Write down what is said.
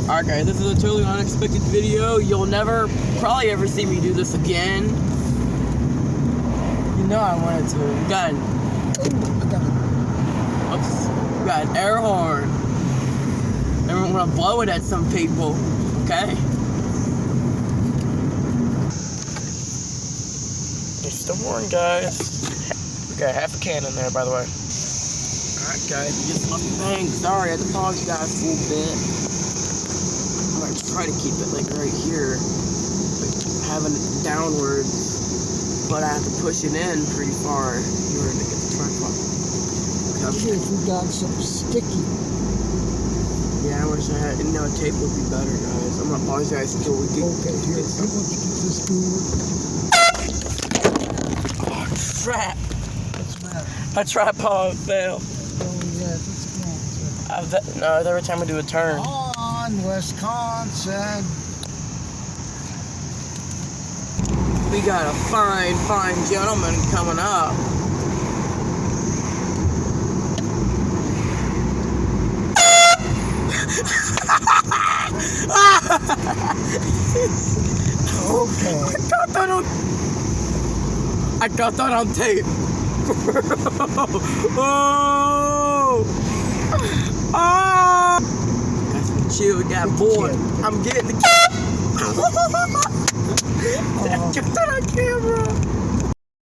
Alright guys, this is a totally unexpected video. You'll never, probably ever see me do this again. You know I wanted to. We got an air horn. And we're gonna blow it at some people, okay? It's the horn, guys. We got half a can in there, by the way. Alright guys, we just left the bank. Sorry, I had to pause you guys for a bit. I'm gonna try to keep it like right here, like having it downward, but I have to push it in pretty far in order to get the tripod. See if we got something sticky. Yeah, I wish I had, tape would be better, guys. I'm gonna pause you guys until we get. Okay, here, let's get this going. Oh, crap! What's the matter? My tripod fell. Oh, yeah, it's going. No, every time we do a turn. On Wisconsin. We got a fine gentleman coming up. Okay. I got that on tape. Oh! Oh! Chill, we got bored. I'm getting the Get that on camera.